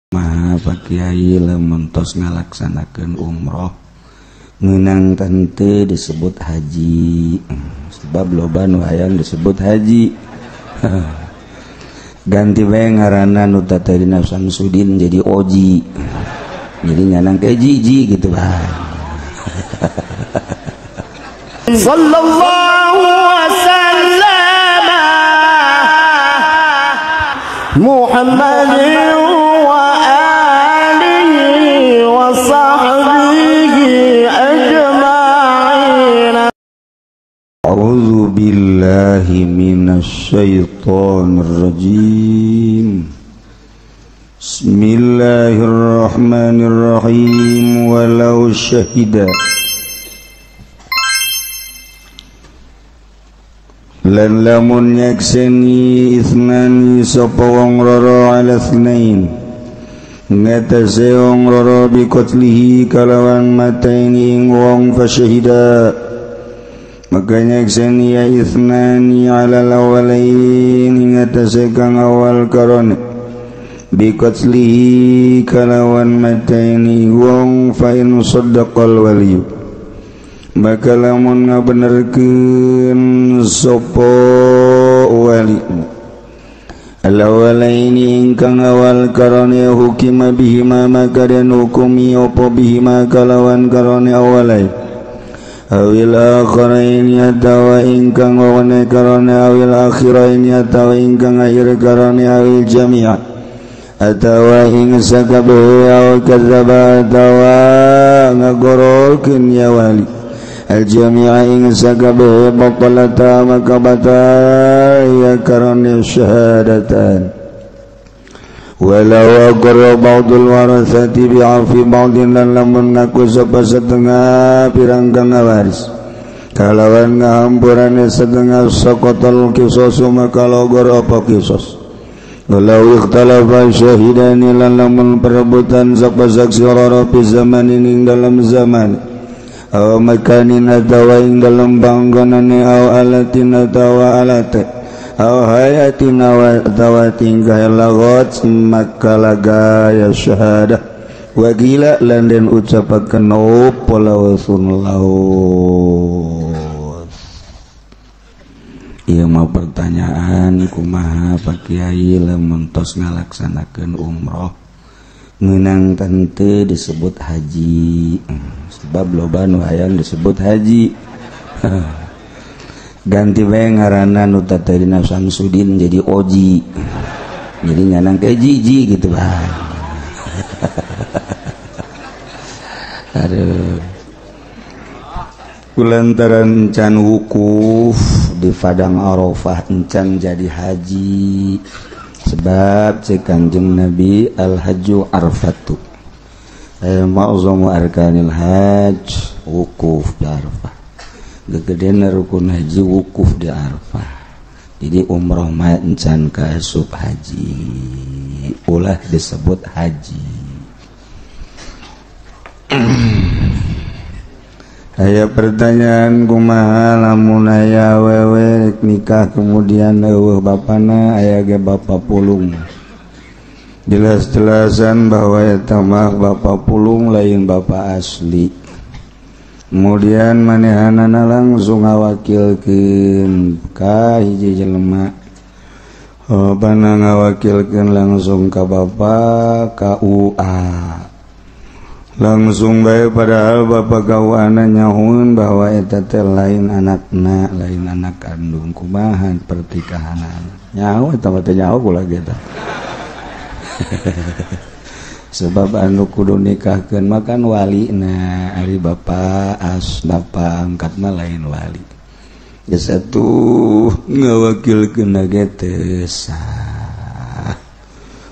Maha Pak Kiai lamun tos ngalaksanakeun umroh ngeunang tante disebut haji, sebab loba nu hayang disebut haji. Ganti bae ngaranna nu tatarina Samsudin jadi Oji, jadi nyanang ke Jiji gitu bae. Sallallahu wasallam Muhammadin wa alihi wa sahbihi ajma'in. A'udzu billahi minasy syaithanir rajim. Bismillahirrahmanirrahim. Walau syahida lan lamun nyakseni isnani sapa wong roro ala tsnain ngatase wong roro biqatlihi kalawan mateni ing wong fasyahida maka nyakseni ya isnani ala lawalain ngatase kang awal karone biqatlihi kalawan mateni wong fa in saddaqal waliyu maka lamun ngabenerkeun sapa wali alawalaini ingkang awal karone hukima bihima maka den hukumi apa bihima kalawan karone awalai awil akhiraini atawa ingkang wane karone awil akhiraini atawa ingkang akhir karone awil jami'a atawa ing sakabehe aw kadzaba atawa ngagorolkeun ya wali al-jami'a ing sakabehe batalata maka batal ya karena syahadatan walau aqarra ba'dul warathati bi'afi ba'din lan lamun ngaku sapa setengah pirangkang waris kalawan ngahampurane setengah saqatal qisasu maka logor apa qisas walau ikhtalafa syahidani lan lamun perebutan sapa saksi rara fi zamanin ing dalam zaman aw makanin atawa ing dalam panggonane aw alatin atawa alate aw hayatin atawa tingkah lagot maka lagaya syahadah wa gila lan den ucapaken apa lawasun laut. Ieu mah pertanyaan kumaha Pak Kiai lamun tos ngalaksanakeun umroh ngeunang tante disebut haji, sebab loba nu hayang disebut haji. Ganti bae ngaranna nu tatarina Samsudin jadi Oji, jadi nyanang ke Jiji gitu bae. Aduh, kulantaran encan wukuf di Padang Arafah encan jadi haji. Sebab cek Kanjeng Nabi al-hajju arfatu ma'zamu arkanil hajj wukuf di Arafah. Gegedena rukun haji wukuf di Arafah. Jadi umroh mah encan kaasup haji ulah disebut haji. Aya pertanyaan kumaha lamun aya awewe nikah kemudian eueuh bapana aya ge bapa pulung. Jelas-jelasan bahwa eta mah bapa pulung lain bapa asli. Kemudian manehanana langsung ngawakilkeun ka hiji jelema. Bapana ngawakilkeun langsung ka bapa KUA. Langsung bae padahal bapak kawana nyahun bahwa eta teh lain anakna, lain anak kandung. Kumaha pertikahan nyaho eta mah teh nyaho kula kita. Sebab anu kudu nikahkeun mah kan walina ari bapak angkat mah lain wali. Geus atuh ngawakilkeun ge teu sah.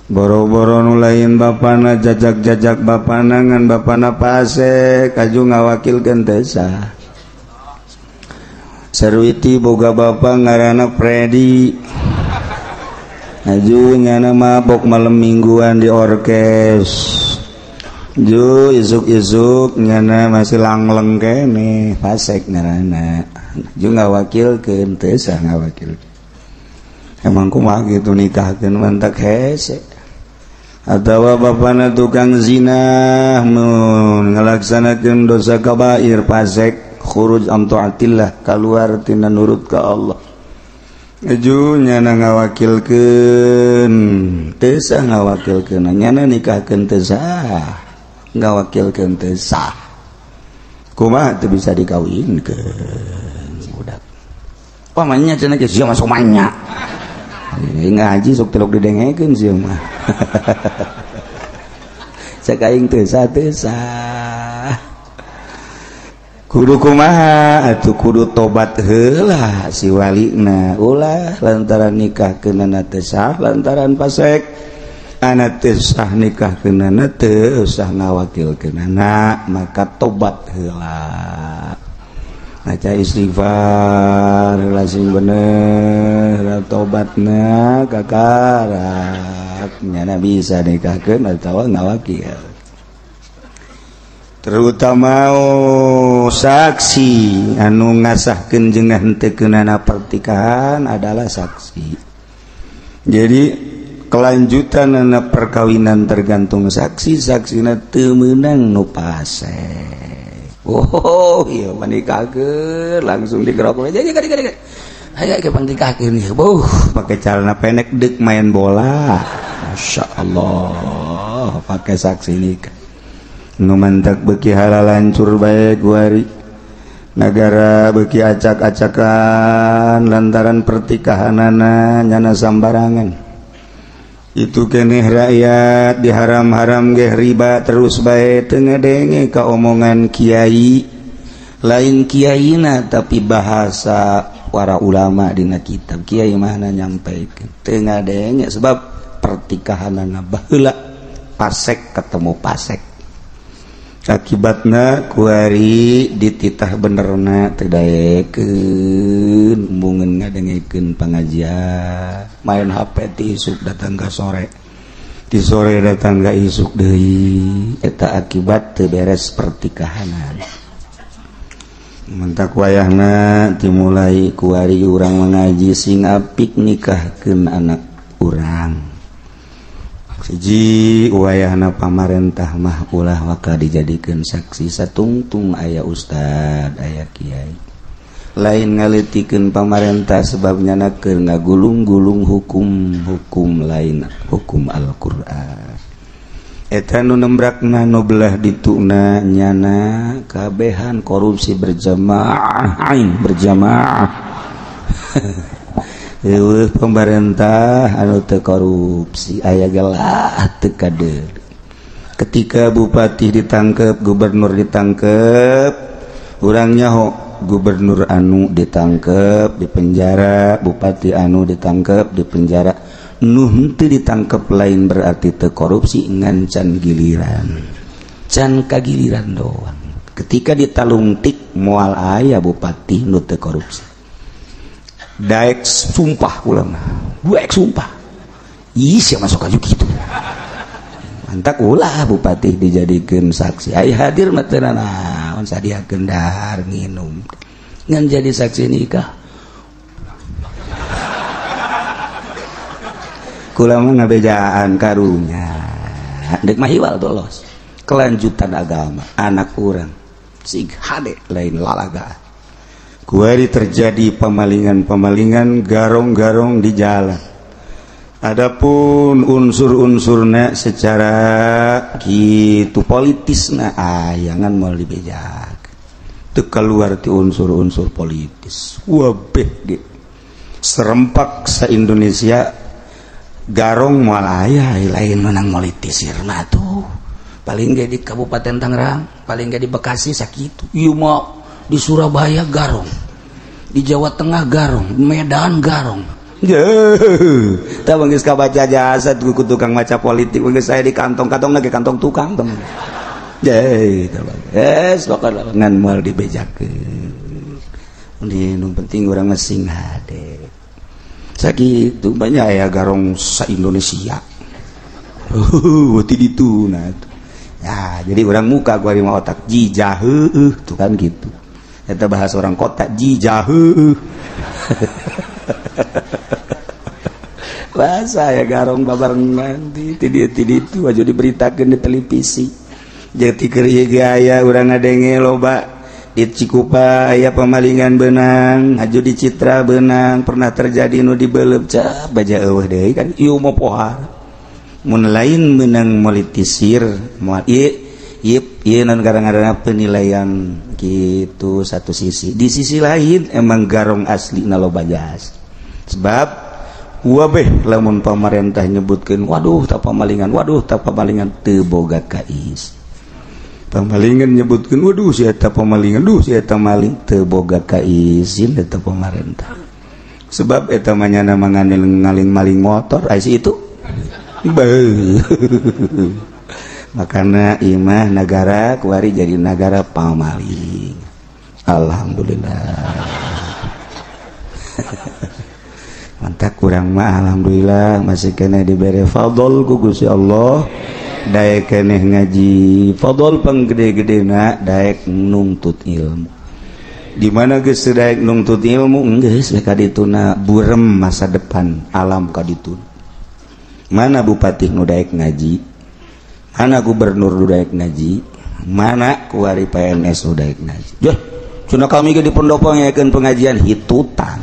Boro-boro nu lain bapana jajak-jajak bapana ngan bapana pase kaju ngawakilkeun teh sah. Sarwiti boga bapa ngaranna Fredi. Aju nyana mabok malam mingguan di orkes. Ju isuk-isuk nyana masih langleng kene pasek ngaranna. Ju ngawakilkeun teh sah ngawakilkeun. Emang kumaha gitu nikahkeun mantak hese. atawa bapana tukang zina ngalaksanakeun dosa kabair fasik khuruj am taatillah kaluar tina nurut ka Allah aju nyana ngawakilkeun teu sah ngawakilkeun nyana nikahkeun teu sah ngawakilkeun teu sah kumaha teu bisa dikawinkeun budak pamanya cenah ge sia masuk manya ngaji sok telok didengekeun sia mah sakaing teu sah kudu kumaha atuh kudu tobat heula si walina ulah lantaran nikahkeunana teu sah lantaran fasik ana teu sah nikahkeunana teu usah ngawakilkeunana maka tobat heula maca istighfar lazim bener tobatna kakarak nyana bisa nikahkeun atawa ngawakil terutama saksi anu ngasahkeun jeung ngahenteukeunana pertikahan adalah saksi jadi kelanjutan anak perkawinan tergantung saksi saksina teu meunang nu pasek oh iya menikahkeun langsung digerok jadi aya ke pangnikahkeun pakai celana pendek deuk main bola masyaallah pakai saksi nikah nu mantak beuki halal hancur bae guari negara beuki acak-acakan lantaran pertikahanana nyana sambarangan itu keneh rakyat diharam-haram ge riba terus bae teu ngadenge ka omongan kiai lain kiaina tapi bahasa para ulama dina kitab kiai mahna nyampaikeun teu ngadenge sebab pertikahanana baheula pasek ketemu pasek akibatna kuari dititah benerna teu daekeun embungeun ngadengekeun pangajian main HP ti isuk datang ka sore ti sore datang ka isuk deui eta akibat teu beres pertikahanan mentak wayahna dimulai kuari urang mengaji sing apik nikahkeun anak urang siji wayahna pamarentah mah ulah waka dijadikeun saksi satungtung aya ustad aya kiai lain ngaleutikeun pamarentah sebab nyana keur ngagulung-gulung hukum lain hukum Al-Qur'an eta nu nembrakna nu belah dituna nyana kabehan korupsi berjamaah pemerintah anu teu korupsi aya gelah teu kader ketika bupati ditangkep gubernur ditangkep urang nyaho gubernur anu ditangkep di penjara bupati anu ditangkep di penjara nu henteu ditangkep lain berarti teu korupsi ngan can giliran can kagiliran doang ketika ditalungtik moal aya bupati nu teu korupsi daek sumpah ulang daek sumpah ih sia masuk aju kitu mantak ulah bupati dijadikeun saksi aya hadir mah teu naon sadiakeun dahar nginum ngan jadi saksi nikah kula mah ngabejaan karunya deuk mah hiwal dolos kelanjutan agama anak urang sig hade lain lalagaan kuari terjadi pemalingan-pemalingan garong-garong di jalan. Adapun unsur-unsurna secara kitu politisna ayangan moal dibejak. Teu keluar ti unsur-unsur politis. Wabeh ge. Serempak sa Indonesia garong moal aya lain menang politisir mah tuh. Paling ge di Kabupaten Tangerang, paling ge di Bekasi sakitu. Ieu mah di Surabaya garong, di Jawa Tengah garong, Medan garong. Tak geus kabaca jasa ku tukang maca politik geus saya di kantong-kantong lagi kantong tukang teman. Pokokna ngan moal dibejakeun. Di nu penting urang ngesing hade. Sakitu banyak aya garong sa Indonesia. Wati dituna. Ya, jadi orang muka gua mah otak jijah tuh kan gitu. Eta bahasa orang kota jijah Bahasa ya garong babarengan ti itu aja diberitakeun di televisi. Jadi keur ieu aya urang ngadenge loba di Cikupa aya pamalingan benang, aju di Citra benang, pernah terjadi nu dibeuleup cah baja eueuh deui kan ieu mah pohar. Mun lain menang politisir moal ieu non garang-garangna penilaian gitu satu sisi. Di sisi lain emang garong aslina loba jas. Sebab wabeh lamun pamarentah nyebutkeun waduh tak pamalingan teu boga kais. Pamalingan nyebutkeun waduh si eta pamalingan si eta maling teu boga kaizin eta pamarentah. Sebab eta mah nyana ngaling maling motor ai si itu. Makana imah negara kuari jadi negara pamaling. Alhamdulillah. Mantap kurang mah alhamdulillah masih kena diberi fadl ku Gusti Allah. Daek keneh ngaji fadl panggede-gedena daek nuntut ilmu. Di mana geus daek nuntut ilmu geus ka dituna burem masa depan alam ka ditun. Mana bupati nu daek ngaji, mana gubernur nu daek ngaji, mana kuari PNS nu daek ngaji. Jah, cenah kami ge di pendopo ngayakeun pengajian hitutan.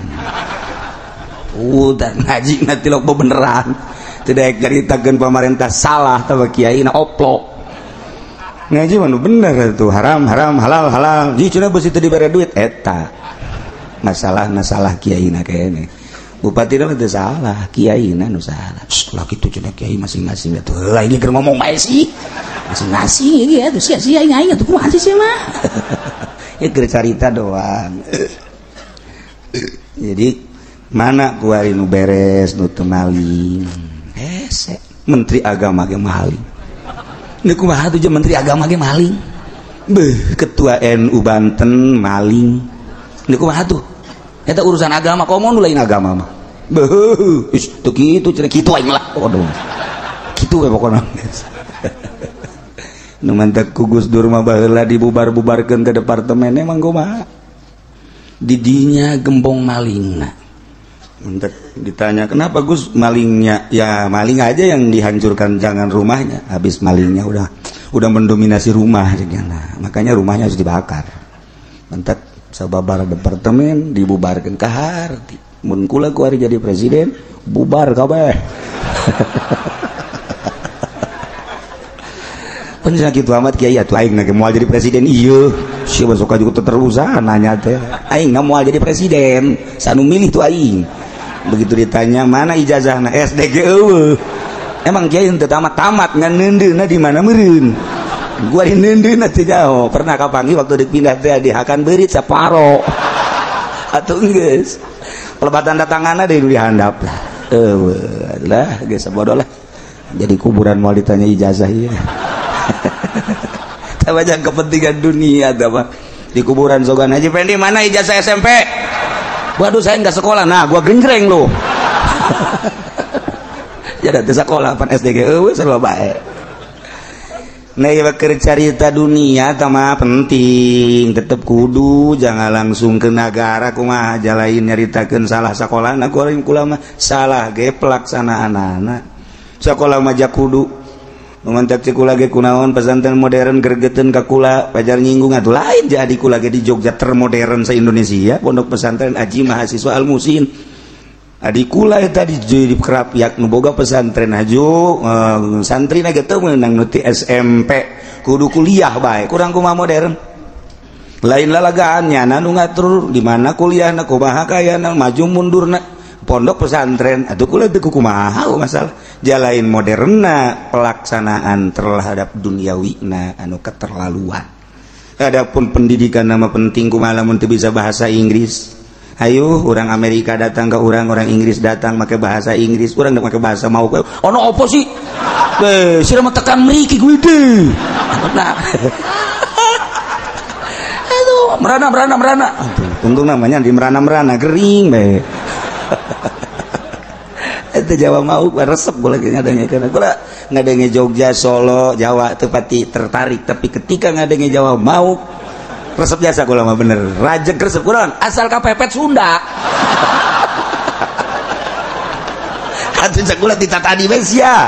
Udah ngaji nanti lo beneran. Tidak ceritakan pemerintah salah atau kiai na oplok ngaji mana bener itu haram halal jadi cina besi tadi diberi duit eta masalah kiai na kayaknya bupati itu salah kiai na nu salah lagi itu cina kiai masing-masing itu lah ini keur ngomong bae sih masing-masing ini ya tuh sia-sia ngai atuh kumaha sih mah ya keur carita doang jadi mana kuari nu beres nu teu maling Menteri Agama ge maling. Ini kumaha tuh Menteri Agama ge maling. Beuh, Ketua NU Banten maling. Ini kumaha tuh? Eta urusan agama, komo nu lain agama mah. Beuh, teu kitu cenah kitu aing lah. Waduh. Kitu we pokona. Nu mantek ku Gus Dur mah baheula dibubar-bubarkeun ke departemen emang kumaha? Di dinya gembong malingna. Ditanya kenapa Gus malingnya ya maling aja yang dihancurkan jangan rumahnya habis malingnya udah mendominasi rumah nah, makanya rumahnya harus dibakar mentek sababar departemen dibubarkan kahar mun kula kuari jadi presiden bubar kabeh penjana kitu amat kiai atuh aing na moal jadi presiden ieu sieu suka juga terusan nanya teh aing na moal jadi presiden sanu milih tuh aing. Begitu ditanya mana ijazahna SDG eueuh emang kiai teu tamat ngan neundeuna di mana meureun gua di neundeuna teh jauh pernah kapanggih waktu dipindah teh di Hakan Beurit saparo atuh geus pelebatan datanganna deui dihandap lah eueuh lah geus bodoh lah jadi kuburan moal ditanya ijazah ieu teh banyak kepentingan dunia teh mah di kuburan sogan Haji Pendi mana ijazah SMP. Waduh saya nggak sekolah, nah gua genjreng lo. Ya dari sekolah pan SDG, selalu baik. Nah ya cerita dunia sama penting, tetap kudu jangan langsung ke negara kumaha jalain nyaritakeun salah sekolah, nah gua mah salah ge pelaksanaan anak. Sekolah mah kudu memantak cikula ge kunaon pesantren modern gergeteun ka kula pajar nyinggung atuh lain jadi kula ge di Jogja termodern sa Indonesia pondok pesantren Aji mahasiswa Al-Musin adi kula eta di Kerapiak nu boga pesantren aju santrina ge teu meunang nu ti SMP kudu kuliah bae kurang kumaha modern lain lalagaannya nu ngatur di mana kuliahna kumaha kayana maju mundurna pondok pesantren atuh kula teu kumaha masalah jalain moderna pelaksanaan terhadap duniawina anu keterlaluan adapun pendidikan nama penting kumaha lamun teu bisa bahasa Inggris ayo orang Amerika datang ke orang Inggris datang make bahasa Inggris urang make bahasa mau ono opo sih sira mah tekan mriki kuwi teh nah aduh merana untung namanya di merana gering bae itu Jawa mau resep boleh ngadenge kana kula ngadenge Jogja Solo Jawa teu pati tertarik tapi ketika ngadenge Jawa mau resep jasa kula mah bener rajeg resep kula asal kapepet Sunda atuh cekulah ditata di Mesia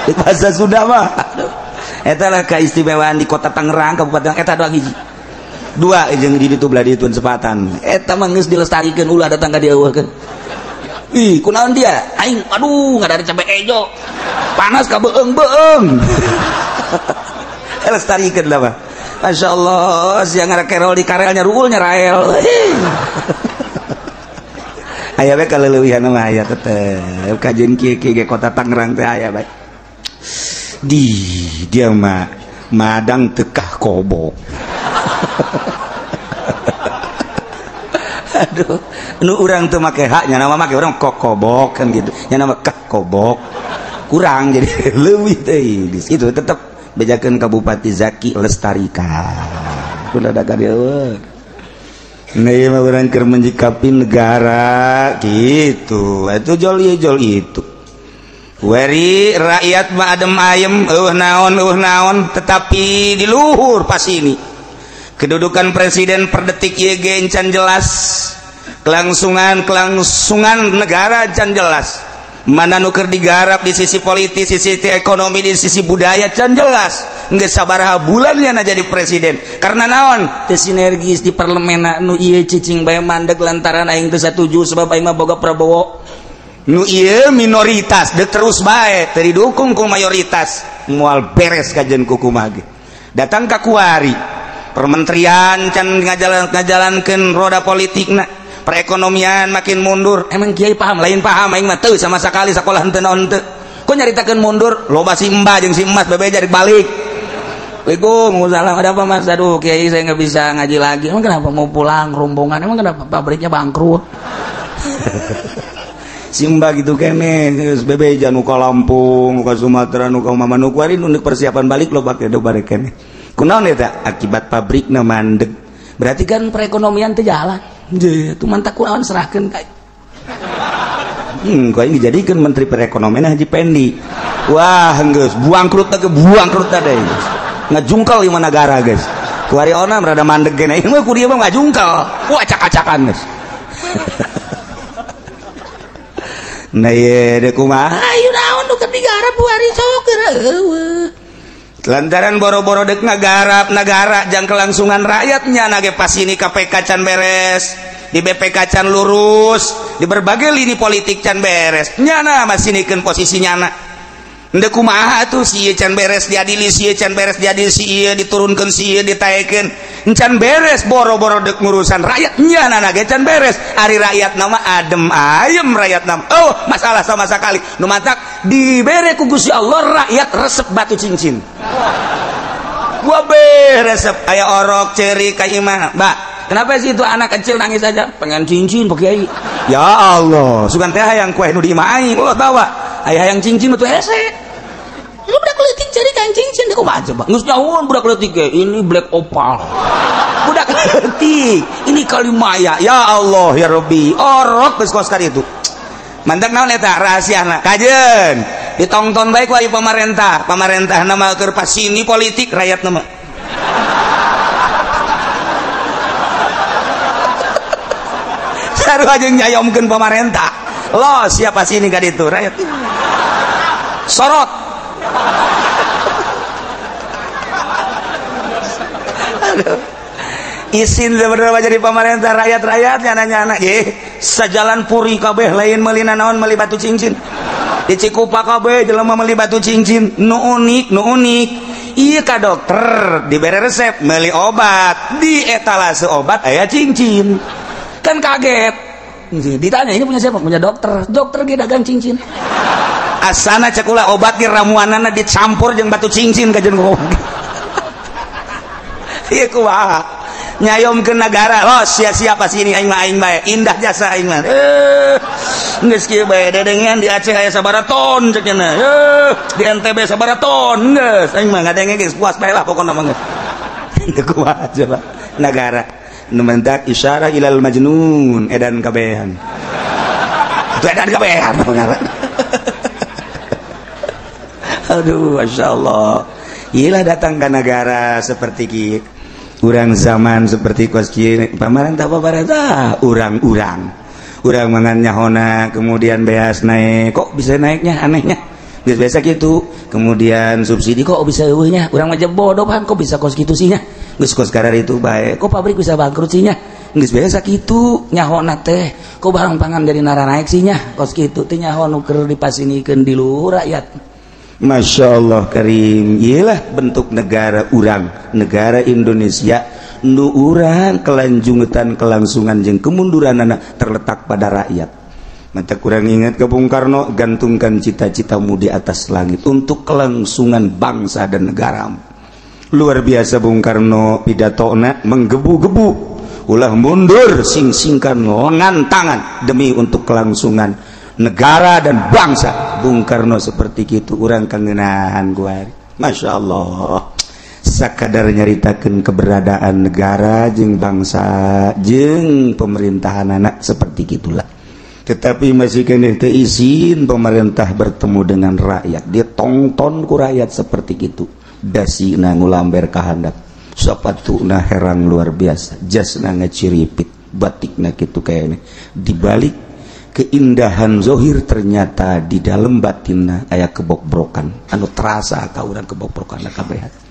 di bahasa Sunda mah eta lah keistimewaan di kota Tangerang Kabupaten eta doang hiji dua jeung di ditu belah dituan sepatan eta mah geus dilestarikeun ulah datang ka dieu eueuhkeun ih kunaon dia aing aduh ngadari cabe ejo panas ka beung-beung lestarikan lah Pak. Masya Allah siang ngerekerol di karelnya ruulnya rael ayah baik kalau lewihan sama ayah tetep kajian kiki kota Tangerang teh ayah baik dia mah madang tekah kobok aduh nu urang tuh make haknya nama make orang kokobok kan gitu yang nama kah kobok kurang jadi leuwih teh itu tetap bejakeun ka Bupati Zaki lestarikan kudu ada ka dieu nah ieu mah urang keur menjikapi negara gitu itu jol itu weri rakyat mah adem ayem naon tetapi di luhur pas ini kedudukan presiden per detik ieu ge encan jelas kelangsungan negara encan jelas mana nuker digarap di sisi politis, sisi ekonomi, di sisi budaya can jelas geus sabaraha bulan nya jadi presiden karena naon teu sinergis di parlemen nu ieu cicing bae mandeg lantaran aing teu satuju sebab aing mah boga Prabowo nu ieu minoritas deuk terus bae teu didukung ku mayoritas moal beres kajen ku kumaha ge datang ka kuari permenterian can ngajalankeun roda politikna perekonomian makin mundur emang kiai paham lain paham aing mah teu sama sekali sakola henteu naon teu kok nyaritakeun mundur loba si Mbah jeung si Emas bebeja balik Waalaikumsalam ada apa Mas aduh kiai saya nggak bisa ngaji lagi emang kenapa mau pulang rombongan emang kenapa pabriknya bangkrut si Mbah gitu kene geus bebeja nu ka Lampung nu ka Sumatera nu ka Mama nu kuari nu persiapan balik loba ke do barek kene kunaon eta akibat pabrikna mandeg berarti kan perekonomian teu jalan itu mantap kunaon serahkan kayak kau ini dijadikan menteri perekonomian Haji Pendi wah geus buangkrut tadi ngajungkal lima negara guys kuari ona rada mandeg gini ini mah kudia mah ngajungkal wah acak-acakan guys nah iya deh kumaha ayo naon nu ketigara buari soker lantaran boro-boro dek negara jang kelangsungan rakyatnya nage pas ini KPK can beres di BPK can lurus di berbagai lini politik can beres nyana masih nikeun posisi nyana ndek kumaha tuh si can beres diadili si can beres diadili si diturunkeun si ditaekeun can beres boro-boro dek ngurusan rakyat nyana nage can beres ari rakyat nama adem ayem rakyat nama oh masalah sama sekali nu matak dibere ku Gusti Allah rakyat resep batu cincin gua resep aya orok ceri ka imah Mbak kenapa sih itu anak kecil nangis aja pengen cincin Pak Kiai ya Allah sugan teh hayang kue nu di imah aing lo tawa aya hayang cincin betul hese lu budak leutik ceri kan cincin deh kumaha coba geus nyahoon budak leutik ini black opal budak leutik ini kalimaya ya Allah ya Rabbi orok geus kos kali itu mantak naon eta rahasiana kajeun ditongton baik wae pemerintah nama keur pasini politik rakyat nama sarua jeung nyayomkeun pemerintah lo siapa sini ka ditu rakyat sorot aduh isin sebenarnya jadi pemerintah rakyat-rakyatnya nanya sejalan puri kabeh lain meuli naon meuli batu cincin di Cikupa kabeh jelema meuli batu cincin nu unik ieu ka dokter dibere resep meuli obat di etalase obat aya cincin kan kaget ditanya ini punya siapa punya dokter ge dagang cincin asana cek ulah obat ge ramuanana dicampur jeung batu cincin ka jeung ieu kumaha nyayom ke negara lo siapa sini aing bae indah jasa aing mah geus kieu bae dedengean di Aceh aya sabaraha ton cek cenah di NTB sabaraha ton geus aing mah ngadenge geus puas bae lah pokona mah geus kumaha coba negara nu mentak isyarah ilal majnun edan kabehan itu edan kabehan aduh masyaallah iyalah datang ke negara seperti kieu urang zaman seperti kos kieu pamarentah urang urang mangannya hona kemudian beas naik kok bisa naiknya anehnya biasa gitu kemudian subsidi kok bisa eueuhnya urang mah bodoh pan kok bisa konstitusinya geus kos karar itu bae kok pabrik bisa bangkrut sinya geus biasa kitu nyahona teh kok barang pangan jadi nara naik sinya kos kitu teh nyaho nu keur dipasinikeun di luhur rakyat. Masya Allah karim iyalah bentuk negara urang negara Indonesia nu urang kelanjungetan kelangsungan jeung kemunduran anak terletak pada rakyat. Mata kurang ingat ke Bung Karno gantungkan cita-citamu di atas langit untuk kelangsungan bangsa dan negara. Luar biasa Bung Karno pidatona menggebu-gebu ulah mundur sing-singkan lengan tangan demi untuk kelangsungan negara dan bangsa. Bung Karno seperti itu urang kangenahan gua. Masya Allah sakadar nyaritakeun keberadaan negara jeung bangsa jeung pemerintahan anak seperti gitulah. Tetapi masih keneh teu izin pemerintah bertemu dengan rakyat dia tongton ku rakyat seperti itu dasina ngulamber kahandap sapatuna herang luar biasa jasna ngaciripit batikna kitu kayaknya dibalik keindahan zohir ternyata di dalam batinna aya kebobrokan anu terasa ka urang kebobrokan kabeh.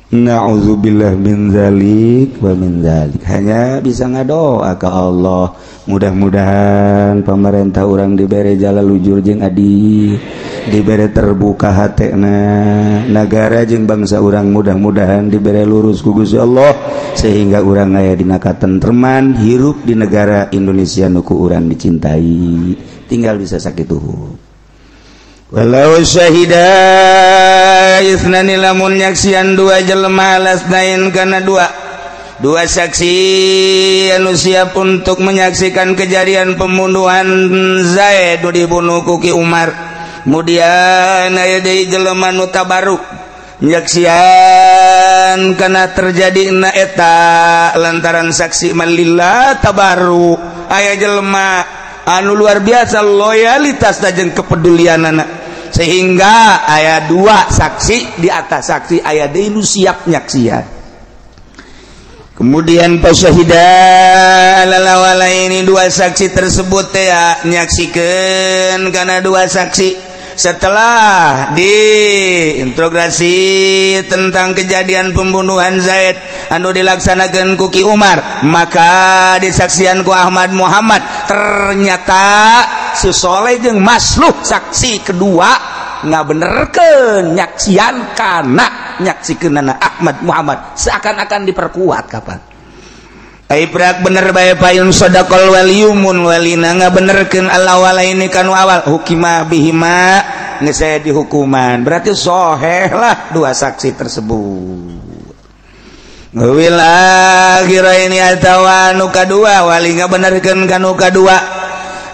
Na'udzubillah min dzalik wa min dzalik. Hanya bisa ngadoa ka Allah mudah-mudahan pemerintah urang dibere jalan lujur jeung adi dibere terbuka hatena negara jeung bangsa urang mudah-mudahan dibere lurus ku Gusti Allah sehingga urang aya dina katentreman hirup di negara Indonesia nu ku urang dicintai tinggal bisa sakitu. Walau syahida isnani lamun nyaksian dua jelema lasnain kana dua saksi anu siap untuk menyaksikan kejadian pembunuhan Zaid dibunuh ku Ki Umar. Kemudian aya deui jelema nu tabaruk nyaksian kana terjadina eta lantaran saksi malillah tabaruk aya jelema anu luar biasa loyalitas jeung kepedulianana sehingga aya dua saksi di atas saksi aya deui nu siap nyaksian. Kemudian pasyahida lalawala ini dua saksi tersebut ya nyaksikeun kana dua saksi setelah diintegrasi tentang kejadian pembunuhan Zaid anu dilaksanakan ku Ki Umar maka disaksian ku Ahmad Muhammad ternyata Susoleh jeung Masluh saksi kedua ngabenerkeun nyaksian kana nyaksikeunana Ahmad Muhammad seakan-akan diperkuat kapan Aibrak bener bae payun sadaqal waliyumun walina ngabenerkeun alawala ini kanu awal hukima bihima geus aya dihukuman berarti sahih lah dua saksi tersebut. Wil akhiraini atawa nu kadua wali ngabenerkeun kanu kadua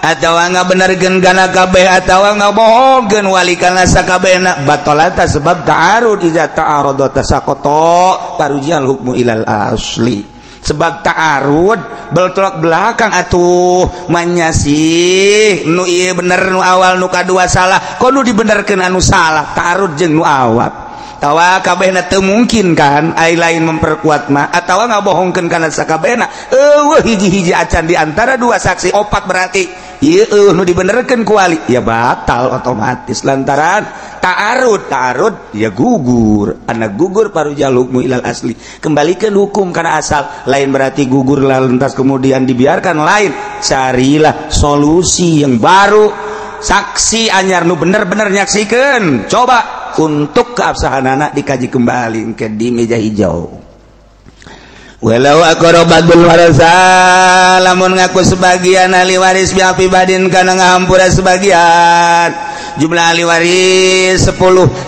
atawa ngabenerkeun kana kabeh atawa ngabohongkeun wali kana sakabehna batalata sebab ta'arud iza ta'arada tasaqata tarujal hukmu ilal asli sebab ta'arud beltolak belakang atuh manyasih nu ieu bener nu awal nu kadua salah kok nu dibenerkeun anu salah ta'arud jeung nu awal tawa kabehna teu mungkin kan ai lain memperkuat mah atawa ngabohongkeun kana sakabehna eueuh hiji-hiji acan di antara dua saksi opat berarti ieu nu dibenerkeun ku wali ya batal otomatis lantaran ta'arud ya gugur anak gugur parujal hukmu ilal asli kembalikan hukum karena asal lain berarti gugur lantas kemudian dibiarkan lain carilah solusi yang baru saksi anyar nu bener-bener nyaksikeun coba untuk keabsahan anak dikaji kembali ke di meja hijau. Walau aqrabatul warasa lamun ngaku sebagian ahli waris biapi badin kana ngahampura sebagian jumlah ahli waris 10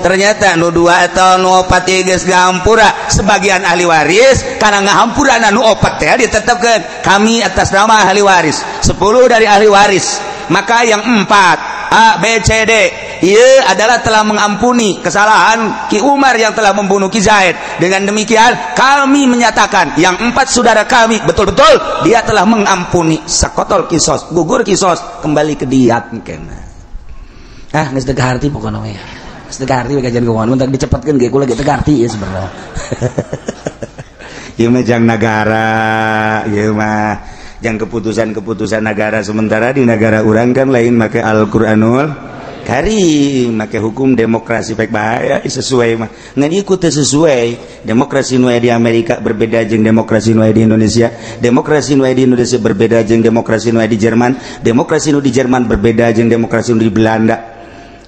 ternyata nu 2 atau nu 4 geus ngahampura sebagian ahli waris kana ngahampura nu 4 teh ditetepkeun kami atas nama ahli waris 10 dari ahli waris maka yang 4 A, B, C, D ia adalah telah mengampuni kesalahan Ki Umar yang telah membunuh Ki Zaid. Dengan demikian kami menyatakan yang 4 saudara kami betul-betul dia telah mengampuni sakotol kisos gugur kisos kembali ke diat kena geus teu kaharti pokona we geus teu kaharti we kajian kumaha mun tak dicepetkeun ge kula ge teu kaharti ya sebenarnya ieu mah jang nagara ieu mah Yang keputusan-keputusan negara, sementara di negara urang kan lain make Al-Qur'anul Karim, make hukum demokrasi pek bahaya sesuai mah ngan ikut sesuai. Demokrasi nu di Amerika berbeda jeung demokrasi nu di Indonesia, demokrasi nu di Indonesia berbeda jeung demokrasi nu di Jerman, demokrasi nu di Jerman berbeda jeung demokrasi nu di Belanda.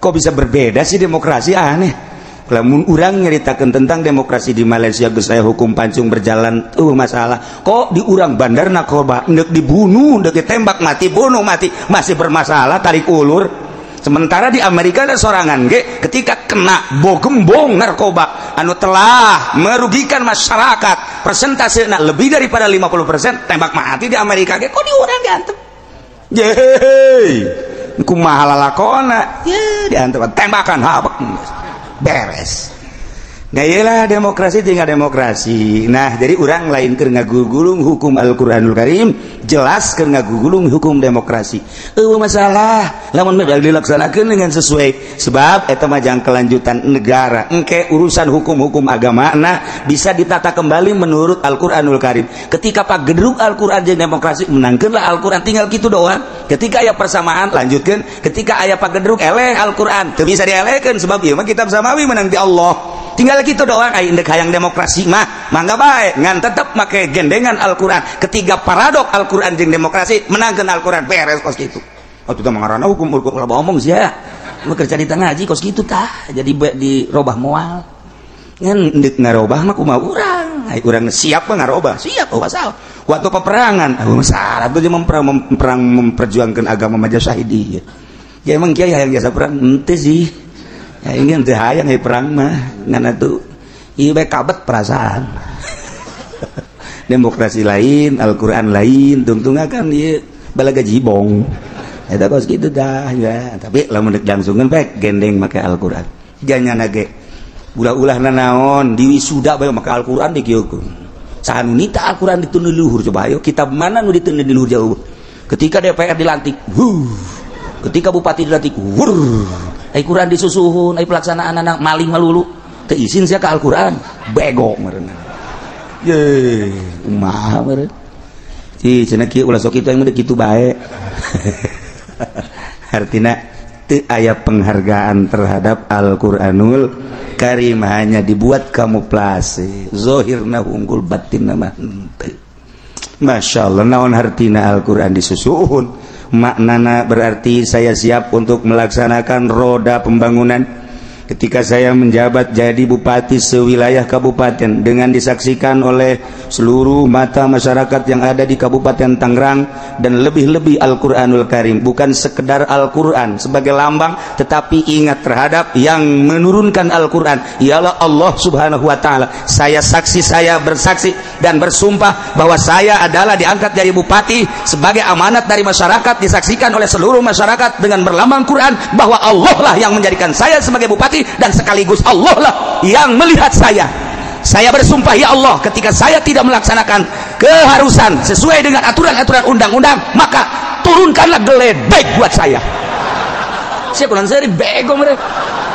Kok bisa berbeda sih demokrasi? Aneh. Lamun urang nyeritakeun tentang demokrasi di Malaysia geus aya hukum pancung berjalan, masalah. Kok di urang bandar narkoba neuk dibunuh, neuk ditembak mati, bunuh mati, masih bermasalah tarik ulur. Sementara di Amerika ada sorangan ge ketika kena gembong narkoba anu telah merugikan masyarakat, persentasenya lebih daripada 50%, tembak mati di Amerika ge. Kok di urang diantep? Yeay, kumaha lalakona? Ye, diantep tembakan habak beres. Nah iyalah demokrasi tinggal demokrasi. Nah jadi orang lain keur ngagugulung hukum Al-Qur'anul Karim, jelas keur ngagugulung hukum demokrasi. Masalah lamun dilaksanakeun dengan sesuai, sebab eta mah jang kelanjutan negara. Engke urusan hukum-hukum agamana bisa ditata kembali menurut Al-Qur'anul Karim. Ketika pagedruk Al-Qur'an jeung demokrasi, menangkeunlah Al-Qur'an, tinggal kitu doang. Ketika aya persamaan lanjutkeun, ketika aya pagedruk eleh Al-Qur'an teu bisa dielehkeun sebab ieu mah kitab samawi menang ti Allah. Tinggal gitu doang. Ai indek hayang demokrasi mah mangga bae ngan tetep make gendengan Al-Qur'an. Ketiga paradok Al-Qur'an jeung demokrasi menangkeun Al-Qur'an, beres kos kitu. Atuh teh mangarana hukum ulah omong sia. Mah kerja di tengah ngaji kos kitu tah. Jadi di robah moal. Ngan indek ngarobah mah kumaha urang. Ai urang siap mah ngarobah, siap pasal. Waktu peperangan, syarat tuh memperjuangkan agama Majapahit. Ya emang kiai hayang jasa perang henteu sih. Ya ingin teu hayang perang mah ngan atuh ieu bae kabet perasaan. Demokrasi lain, Al-Qur'an lain, tungtungakan ieu balaga jibong. Eta kos kitu dah ya. Tapi lamun deuk langsungkeun bae gendeng make Al-Qur'an. Janyana ge ulah-ulahna naon di wisuda bae make Al-Qur'an dikieukeun. Saha nu nita Al-Qur'an ditun luhur coba ayo kitab mana nu ditun di luhur jauh. Ketika DPR dilantik, ketika bupati dilantik, ai Quran disusuhun, ai pelaksanaan anak maling malulu teu izin sia ka Al-Qur'an, bego meureun. Ye, kumaha meureun. Ci cenah kieu ulah sok kitu yang meureun kitu bae. Artina teu aya penghargaan terhadap Al-Qur'anul Karim, hanya dibuat kamuflase. Zahirna unggul, batinna mah henteu. Masyaallah, naon hartina Al-Qur'an disusuhun? Maknana berarti saya siap untuk melaksanakan roda pembangunan. Ketika saya menjabat jadi bupati sewilayah kabupaten dengan disaksikan oleh seluruh mata masyarakat yang ada di Kabupaten Tangerang, dan lebih-lebih Al-Qur'anul Karim, bukan sekedar Al-Qur'an sebagai lambang, tetapi ingat terhadap yang menurunkan Al-Qur'an ialah Allah Subhanahu wa Ta'ala. Saya saksi, saya bersaksi dan bersumpah bahwa saya adalah diangkat dari bupati sebagai amanat dari masyarakat, disaksikan oleh seluruh masyarakat dengan berlambang Quran bahwa Allah lah yang menjadikan saya sebagai bupati, dan sekaligus Allah lah yang melihat saya. Saya bersumpah ya Allah, ketika saya tidak melaksanakan keharusan sesuai dengan aturan-aturan undang-undang, maka turunkanlah geledek buat saya. Saya kurang seri bego mereka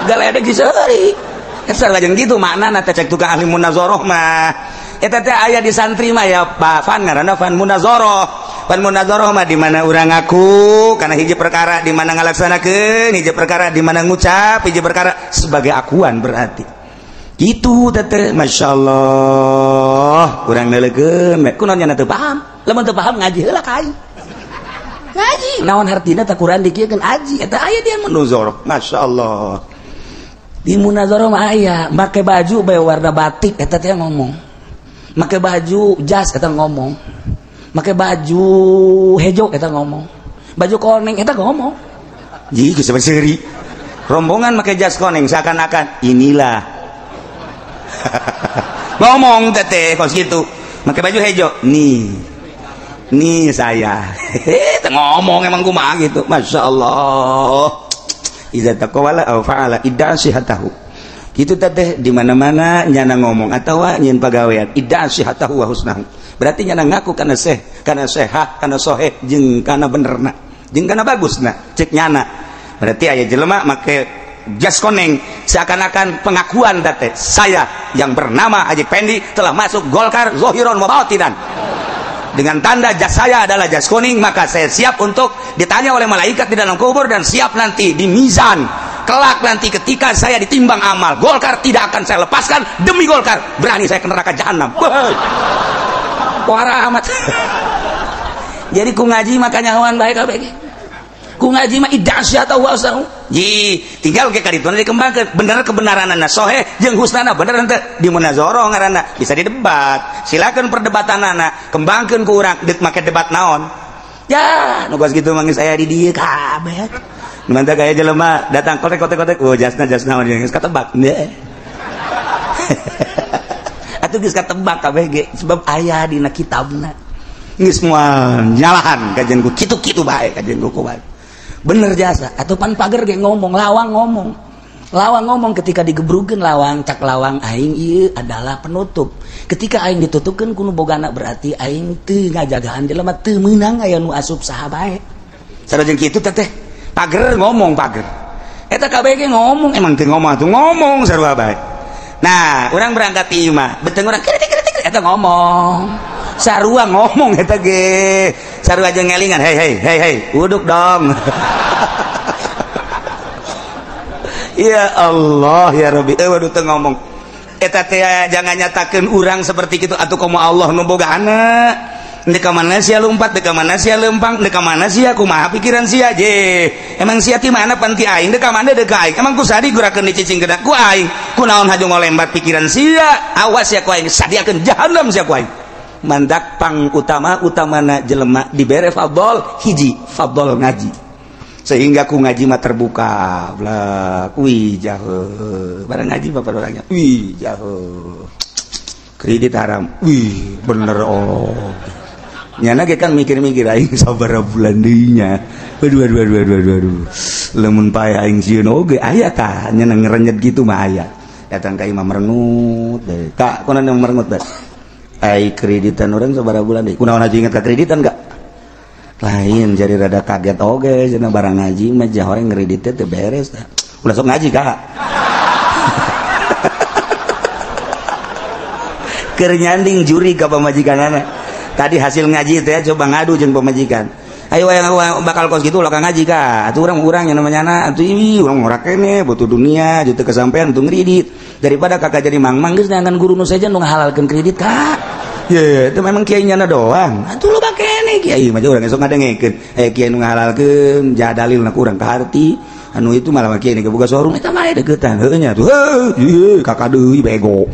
geledek di seri. Kasar lajeng gitu makna teh cek tukang ahli munazoroh mah. Eta teh aya di santri mah ya Pak Fan, ngaranna Fan Munazoroh. Fan Munazoroh mah di mana urang ngaku karena hiji perkara di mana ngalaksanakeun, hiji perkara di mana ngucap, hiji perkara sebagai akuan berarti. Gitu teh masyaallah urang neulekeun kunaon nya teu paham. Lamun teu paham ngaji heula ka aing. Ngaji naon hartina teh Quran dikieukeun aji eta aya di Munazoroh. Masyaallah. Di Munazoroh mah aya make baju bae warna batik eta teh ngomong. Make baju jas eta ngomong, make baju hejo eta ngomong, baju koneng eta ngomong. Ji geus seri rombongan make jas koneng seakan-akan inilah ngomong teh kos gitu. Make baju hejo nih saya eta ngomong emang kumaha gitu. Masyaallah. Idza taqawala aw fa'ala idda sihatahu. Gitu teh di mana-mana nyana ngomong atawa nyeun pagawean idda sihatahu wa husnahu. Berarti nyana ngaku kana sehat, kana soheh jeung kana benerna, jeung kana bagusna cek nyana. Berarti aya jelema make jas koneng seakan-akan pengakuan teh saya yang bernama Haji Pendi telah masuk Golkar zahiran wa batinan. dengan tanda jas saya adalah jas kuning, maka saya siap untuk ditanya oleh malaikat di dalam kubur dan siap nanti di mizan kelak nanti ketika saya ditimbang amal. Golkar tidak akan saya lepaskan, demi Golkar berani saya ke neraka jahanam. Parah amat. Jadi ku ngaji makanya hawan baik kabeh. Ku ngaji mah idasyata wa asau. Ji, tinggal ke kadituna dikembangkeun. Bener kebenaranna sahih jeung husnana bener henteu di munazarah ngaranna. Bisa didebat. Silakan perdebatanana, kembangkeun ku urang deuk make debat naon. Ya, nu geus kitu mangis saya di dieu kabeh. Nu mantap gaya jelema datang kotek-kotek, oh jasna naon geus katebak. Atuh geus katebak kabeh ge sebab aya dina kitabna. Geus moal nyalahan kajian ku kitu-kitu bae kajian ku bae. Bener jasa atau pan pager ge ngomong lawang ngomong ketika digebrukeun lawang cak lawang aing ieu adalah penutup ketika aing ditutupkeun kuno bogana berarti aing teu ngajagaan jelema teu meunang aya nu asup saha bae sareng kitu teh pager ngomong pager eta kabeh ge ngomong emang teu ngomong atuh ngomong sarua bae. Nah urang berangkat ieu mah beteng urang kritik eta ngomong sarua ngomong eta ge sarua aja ngelingan hei uduk dong. Ya Allah ya Rabbi waduh teu ngomong eta teh jangan nyatakeun urang seperti kitu atuh komo Allah nu bogana deuk ka mana sia lumpat deuk ka mana sia lempang deuk ka mana sia kumaha pikiran sia je emang sia ti mana pan ti aing deuk ka mana deuk ka aing emang ku sadi gurakeun dicicingkeun ku aing kunaon hajung ngolembat pikiran sia awas ya ku aing sadiakeun jahanam sia ku aing. Mandak pang utamana jelema dibere fadol hiji fadol ngaji sehingga ku ngaji mah terbuka blak wih jauh barang ngaji bapak orangnya wih jauh kredit haram wih bener oh nyana ge kan mikir-mikir aing sabaraha bulan deui nya aduh lemun pae aing sieun oge aya tah nyana ngerenyet kitu mah aya datang ka imam merengut deui kak kunaon merengut bae ai kreditan orang sabaraha bulan deui kunaon haji inget ka kreditan enggak lain jadi rada kaget oge cenah barang ngaji mah jahoe ngredit teh teu beres tah ulah sok ngaji kak keur nyanding juri ka pamajikanana tadi hasil ngaji teh coba ngadu jeung pamajikan ayo yang bakal kos gitu ulah ka ngaji kak atuh urang yang namanya atuh ieu urang ngora kene butuh dunia juta kesampean untuk ngredit daripada kakak jadi mang-mang geus neangan guru nu saja nu ngahalalkeun kredit kak. Ya, itu memang kiai nyana doang. Atuh lo bakene kiai mah urang esok ngadengekeun. Kiai nu ngahalalkeun ja dalilna ku urang kaharti. Anu itu malah kiai nu boga showroom eta mah deukeutan heuh nya tuh. Heuh, kakak deui bego.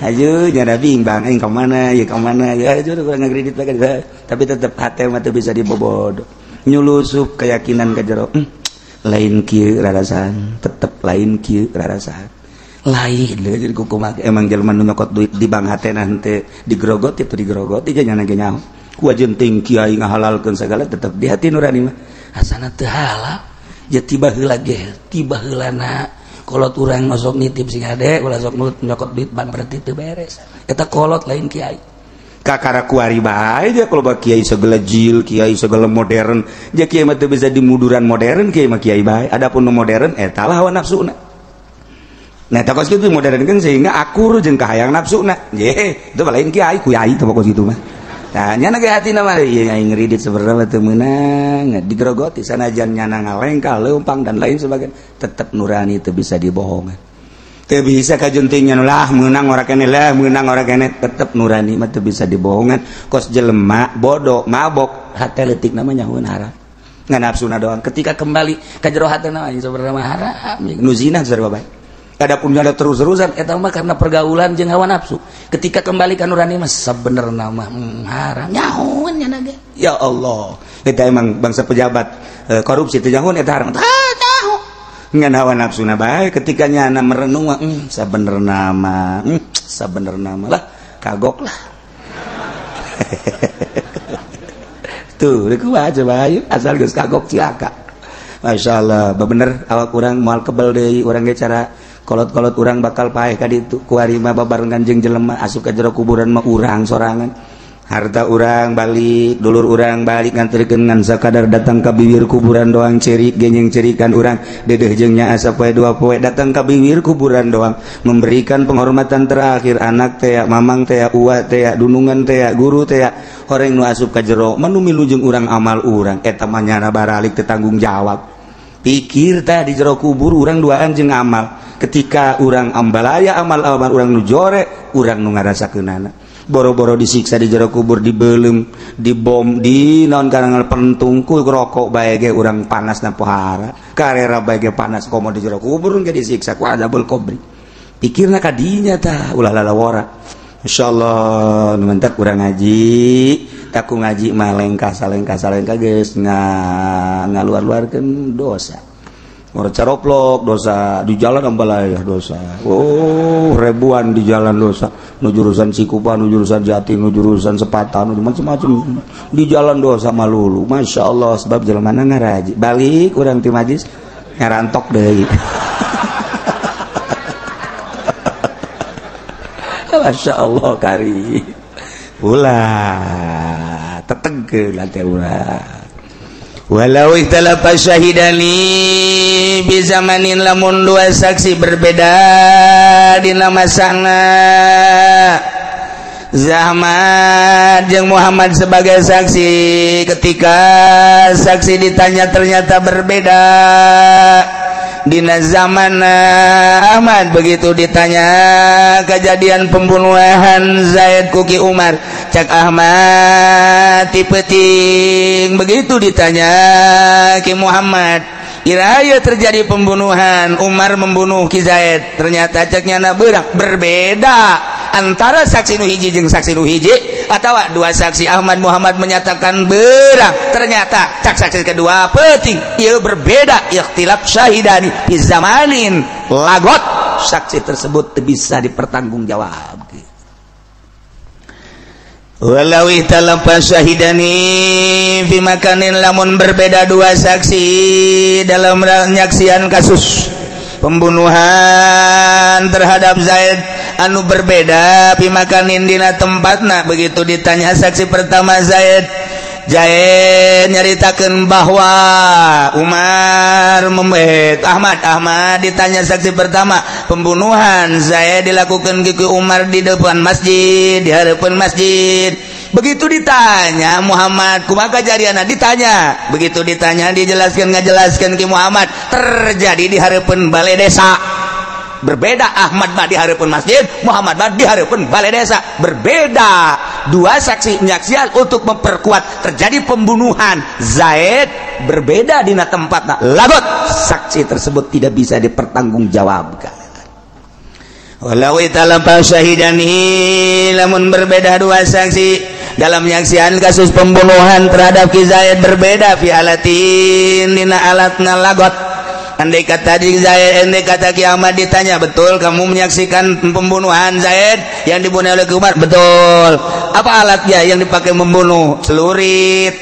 Ayo nyana bimbang aing ka mana ya ka mana ya aja urang ngakredit bae tapi tetep hate mah teu bisa dibobod. Nyulusup keyakinan ka jero. Lain kieu rarasan, tetep lain kieu rarasan. Lain jadi kumaha emang jelema nu nyokot duit di bank hatena henteu digrogot itu digrogoti ge nyana ge nyaho ku ajeun ting kiai ngahalalkeun sagala tetep di hati nurani mah asana teu halal ya tiba heula ge tiba heulana kolot urang masuk nitip sing ade ulah sok nyokot duit bank berarti teu beres eta kolot lain kiai kakara kuari bae je kalau kiai segala jil kiai segala modern je kiai mah teu bisa dimuduran modern kiai mah kiai bae adapun nu modern eta lah hawa nafsuna. Nah takos kitu modern kan sehingga akur jeung kahayang nafsuna. Ye, itu lain kiai ku yai teh pokos kitu mah. Nah nyana ge hatina mah ieu aing ngridit sebenarnya teu meunang, digrogoti sanajan nyana ngalengkal leumpang dan lain sebagainya, tetep nurani teu bisa dibohongan. Teu bisa kajunting nya lah meunang ora keneh lah meunang ora keneh tetep nurani mah teu bisa dibohongan. Kos jelema bodoh mabok hate leutik namanya nyahoeun haram. Ngan nafsuna doang. Ketika kembali ka jero hatena ieu sebenarnya mah haram. Nu zina sarua bae. Adapun ada terus-terusan eta mah karena pergaulan jeung hawa nafsu. Ketika kembali ka nurani mah sabenerna mah haram. Nyahoeun nya ge. Ya Allah. Eta emang bangsa pejabat korupsi teh nyahoeun eta haram. Tahu. Ngan hawa nafsuna bae ketika nyana merenung mah sabenerna mah lah kagok lah. Tuh, kumaha coba ayo asal geus kagok cilaka. Masyaallah, bener awak urang moal kebal deui urang ge cara kolot-kolot urang bakal paeh ka ditu ku ari mah babarengan jeung jelema asup ka jero kuburan mah urang sorangan harta urang balik dulur urang balik nganterkeun ngan sakadar datang ka bibir kuburan doang cerik genyeng cerikan urang dedeh jeung nya asa poe dua poe datang ka bibir kuburan doang memberikan penghormatan terakhir anak teh mamang teh uwa teh dunungan teh guru teh horeng nu asup ka jero manu milu jeung urang amal urang eta mah nyana baralik teu tanggung jawab pikir teh di jero kubur urang duaan jeung amal ketika urang ambalaya amal-amal urang nu jore urang nu ngarasakeunana boro-boro disiksa di jero kubur dibelem dibom di naon karangan pentungku rokok bae ge urang panas na pohara karera bae ge panas komo di jero kubur ge disiksa ku adabul qabri pikirna ka dinya tah ulah lalawara insyaallah nu mentek urang ngaji taku ngaji mah lengkah salengkah geus ngaluar-luarkeun dosa orang caroplok dosa di jalan ambalaya dosa ribuan di jalan dosa nu jurusan Cikupa nu jurusan Jati nu jurusan Sepata nu macam-macam di jalan dosa malulu Masya Allah sebab jelema ngaraji balik urang ti majlis ngarantok deui Masya Allah kari ulah tetengkeun teh urang walau ikhtalafa syahidani bi zamanin lamun dua saksi berbeda dina masana Zahmad jeung Muhammad sebagai saksi ketika saksi ditanya ternyata berbeda dina zaman Ahmad begitu ditanya kejadian pembunuhan Zaid Kuki Umar cak Ahmad tipeting begitu ditanya Ki Muhammad iraya terjadi pembunuhan Umar membunuh Ki Zaid ternyata caknya berbeda antara saksi nu hiji jeung saksi nu hiji atawa dua saksi Ahmad Muhammad menyatakan berang ternyata cak saksi kedua penting ieu berbeda ikhtilaf syahidani fi zamanin lagot saksi tersebut bisa dipertanggungjawab walau ihtalafa syahidani fi makanin lamun berbeda dua saksi dalam penyaksian kasus pembunuhan terhadap Zaid anu berbeda fi makanin dina tempatna begitu ditanya saksi pertama Zaid nyaritakeun bahwa Umar Ahmad ditanya saksi pertama pembunuhan Zaid dilakukan Ki Umar di depan masjid di harapan masjid begitu ditanya Muhammad kumaha kajadianna ditanya begitu ditanya ngajelaskeun Ki Muhammad terjadi di harapan balai desa berbeda Ahmad mah di harapan masjid Muhammad mah di harapan balai desa berbeda dua saksi menyaksikan untuk memperkuat terjadi pembunuhan Zaid berbeda dina tempatna lagot saksi tersebut tidak bisa dipertanggungjawabkan walau italafa syahidani lamun berbeda dua saksi dalam menyaksikan kasus pembunuhan terhadap Ki Zaid berbeda fi alatin dina alatna lagot andai kata Ki Ahmad ditanya betul kamu menyaksikan pembunuhan Zaid yang dibunuh oleh Umar betul apa alatnya yang dipakai membunuh celurit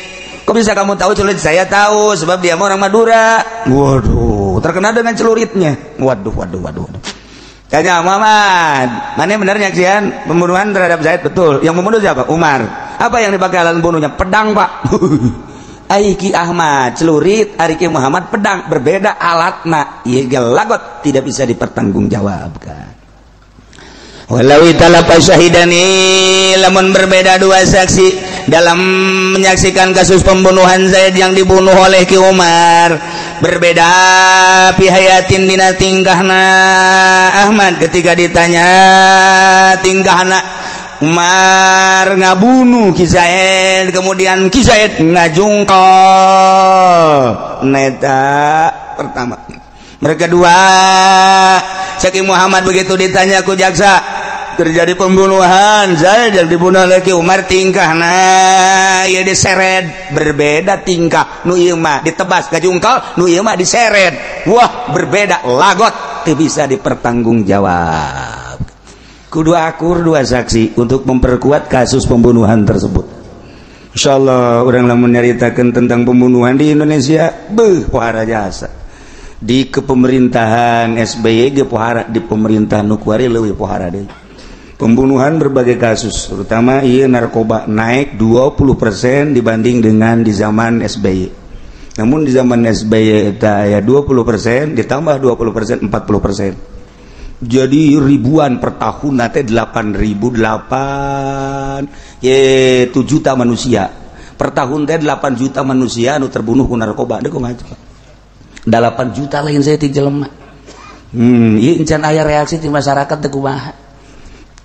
kok bisa kamu tahu celurit saya tahu sebab dia orang Madura waduh terkenal dengan celuritnya waduh tanya Muhammad mana benar nyaksian pembunuhan terhadap Zaid betul yang membunuh siapa Umar apa yang dipakai alat membunuhnya pedang Pak Ki Ahmad celurit ari Ki Muhammad pedang berbeda alatna ieu lagot tidak bisa dipertanggungjawabkan walau italafa syahidani lamun berbeda dua saksi dalam menyaksikan kasus pembunuhan Zaid yang dibunuh oleh Ki Umar berbeda pihayatin dina tingkahna Ahmad ketika ditanya tingkahna Umar ngabunuh Ki Zaid kemudian Ki Zaid ngajungkol neta pertama mereka dua Ki Muhammad begitu ditanya ku jaksa terjadi pembunuhan Zaid yang dibunuh oleh Ki Umar tingkahna ieu diseret berbeda tingkah nu ieu mah ditebas ngajungkol nu ieu mah diseret wah berbeda lagot teu bisa dipertanggungjawab kudu akur dua saksi untuk memperkuat kasus pembunuhan tersebut. Insyaallah orang lamun nyaritakeun tentang pembunuhan di Indonesia pohara jasa di kepemerintahan SBY ge pohara di pemerintahan Nukwari leuwih pohara deui Pembunuhan berbagai kasus, terutama narkoba naik 20% dibanding dengan di zaman SBY. Namun di zaman SBY itu ya 20%, ditambah 20%, 40%. Jadi ribuan per tahun nanti 8.008 7 juta manusia. Per tahun teh 8 juta manusia anu terbunuh ku narkoba. Deu kumaha coba. 8 juta lain saya ti jelema. Ieu encan aya reaksi di masyarakat teh kumaha.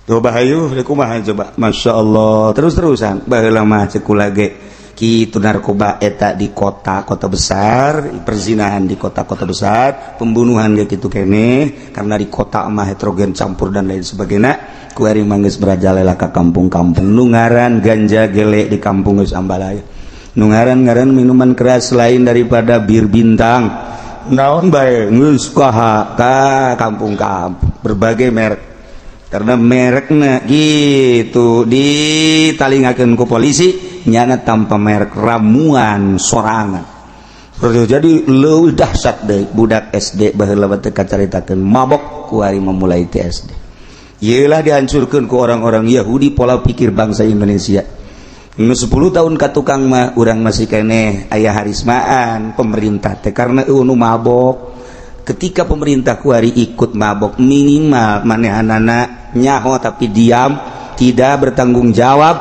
Coba hayu kumaha coba. Masyaallah. Terus-terusan baheula mah ceuk lage kitu narkoba eta di kota-kota besar, perzinahan di kota-kota besar, pembunuhan ge kitu keneh karena di kota mah heterogen campur dan lain sebagainya. Kuari manggeus berajalela ka kampung-kampung nu ngaran ganja gele di kampung geus ambalaya. Nu ngaran minuman keras lain daripada bir bintang. Naon bae geus kaha ka kampung-kampung berbagai merek. Karena mereknya gitu ditalingakeun ku polisi nyana tanpa merek ramuan sorangan. Jadi leuwih dahsyat deui budak SD baheula teh kacaritakeun mabok ku ari memulai ti SD. Ieulah dihancurkeun ku orang-orang Yahudi pola pikir bangsa Indonesia. 10 tahun ka tukang mah urang masih keneh aya harismaan pemerintah teh karena nu mabok. Ketika pemerintah kuari ikut mabok minimal manehanana nyaho tapi diam tidak bertanggung jawab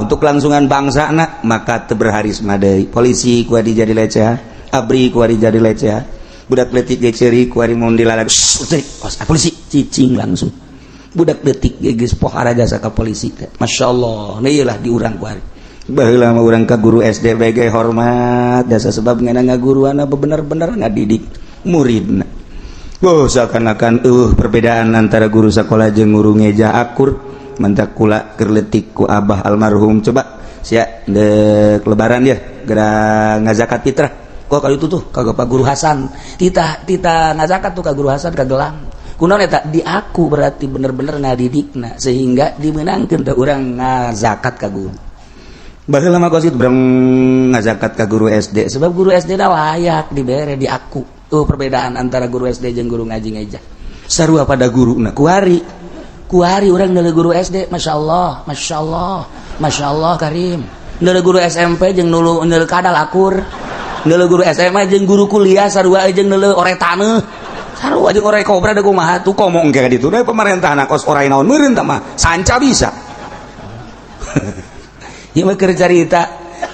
untuk kelangsungan bangsa na maka teu berharisma deui. Polisi kuari jadi leceh, abri kuari jadi leceh, budak letik ge ceuri kuari mun dilalag polisi cicing langsung. Budak letik ge geus pohara jasa ka polisi teh. Masyaallah, ieulah di urang kuari. Baheula mah urang ka guru SD bae hormat jasa sebab ngana ngaguruana bener-bener ngadidik muridna. Seakan-akan perbedaan antara guru sekolah jeung guru ngeja akur mantak kula keur leutik ku abah almarhum. Coba sia dek lebaran ya geura ngazakat fitrah kok kali itu tuh kagak Pak Guru Hasan tita ngazakat tuh ka Guru Hasan ka Gelang kunaon eta di aku berarti bener-bener ngadidikna sehingga dimenangkeun teh urang ngazakat ka guru. Baheula mah kosit berang ngazakat ka guru SD sebab guru SD da layak dibere di aku. Perbedaan antara guru SD jeung guru ngaji ngeja. Sarua pada guruna kuari urang neuleuh guru SD masyaallah karim. Neuleuh guru SMP jeung neuleuh kadal akur. Neuleuh guru SMA jeung guru kuliah sarua jeung neuleuh oretaneuh. Sarua jeung ore kobra da kumaha tuh komong ge ditu da pemerintahna kos orai naon meureun tah mah sanca bisa. Ieu mah keur carita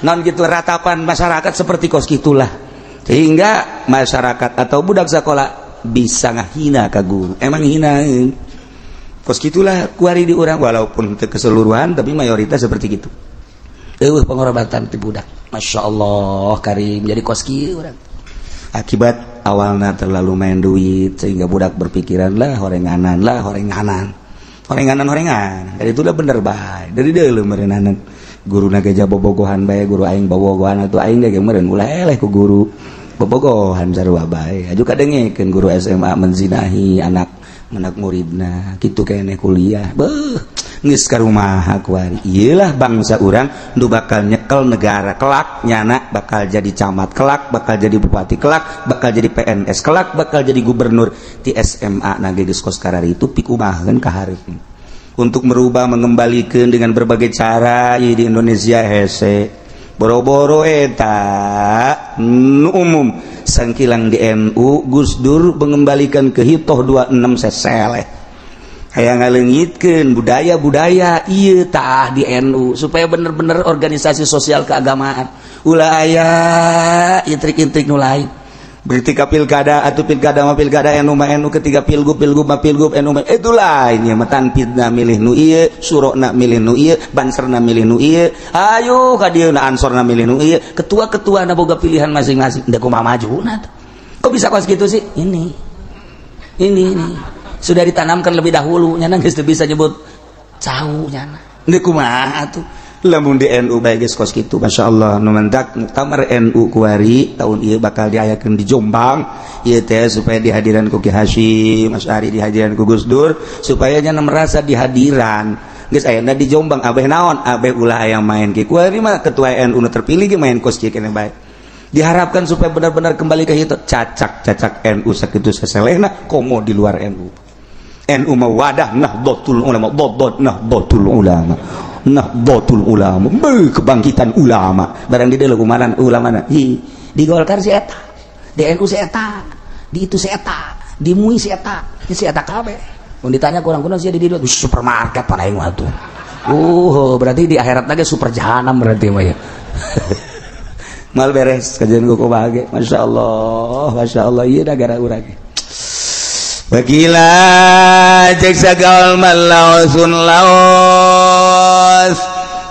naon kitu ratapan masyarakat seperti kos kitulah. Sehingga masyarakat atau budak sekolah bisa ngahina ka guru. Emang hina kos gitulah kuari di urang walaupun teu keseluruhan tapi mayoritas seperti gitu. Pengorobatan ti budak. Masyaallah karim jadi kos kieu urang. Akibat awalna terlalu main duit sehingga budak berpikiran lah horenganan. Dari itulah bener bae. Dari deuleu meureunana guruna geja bobogohan bae guru aing bobogohan atuh aing ge meureun ulah eleh ku guru bobogohan sarua bae. Aju kadengekeun guru SMA menzinahi anak muridna kitu keneh kuliah. Beuh geus ka rumaha kuari. Ieulah bangsa urang nu bakal nyekel negara kelak nyana bakal jadi camat kelak bakal jadi bupati kelak bakal jadi PNS kelak bakal jadi gubernur di SMA na geus kos karari itu pikumaheun ka hareup. Untuk merubah mengembalikan dengan berbagai cara di Indonesia hese boro-boro eta umum sangkilang di NU Gus Dur mengembalikan ke hitoh 26 seseleh hayang ngaleungitkeun budaya-budaya ieu tah di NU supaya bener-bener organisasi sosial keagamaan ulah aya intrik-intrik nu lain. Ketika pilkada atau pilkada mah pilkada NU mah NU ketika pilgub mah pilgub NU mah itu lainnya mah tanpidna milih nu ieu surona milih nu ieu banserna milih nu ieu ayo ka dieu na ansorna milih nu ieu ketua-ketua na boga pilihan masing-masing da kumaha majuna kok bisa kos gitu sih ini sudah ditanamkan lebih dahulu nyana geus teu bisa nyebut cau nyana da kumaha atuh lamun di NU bae geus kos kitu masyaallah nu mentak muktamar NU kuari tahun ieu bakal diayakeun di Jombang ieu teh supaya dihadiran ku Ki Hasyim Asy'ari dihadiran ku Gus Dur supaya nya merasa dihadiran geus ayeuna di Jombang abeh naon abeh ulah aya main ki kuari mah ketua NU nu terpilih ge main kos kieu keneh bae diharapkan supaya benar-benar kembali ke itu cacak NU sakitu saselehna komo di luar NU NU mah wadah Nahdlatul Ulama, Nahdlatul Ulama, Nahdlatul Ulama, kebangkitan ulama. Barang di dieu kumanan ulamana. Di Golkar si eta, di NU si eta, di itu si eta, di MUI si eta, si eta kabeh. Mun ditanya kurang kunaon sih di dieu supermarket pan aing mah tuh. Berarti di akhirat lagi super jahanam berarti mah ya. Mal beres kajian kok bahagia. Masya Allah iya negara urang. Bagila cek sagaul malausun laos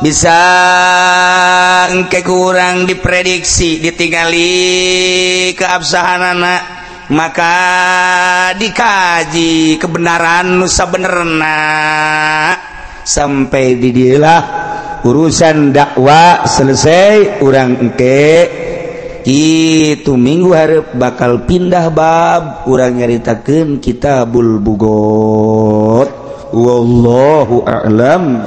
bisa engke kurang diprediksi ditinggali keabsahanana maka dikaji kebenaran nu sabenerna sampai di dieulah urusan dakwah selesai urang engke itu minggu hareup bakal pindah bab urang nyaritakeun Kitabul Bughot wallahu a'lam.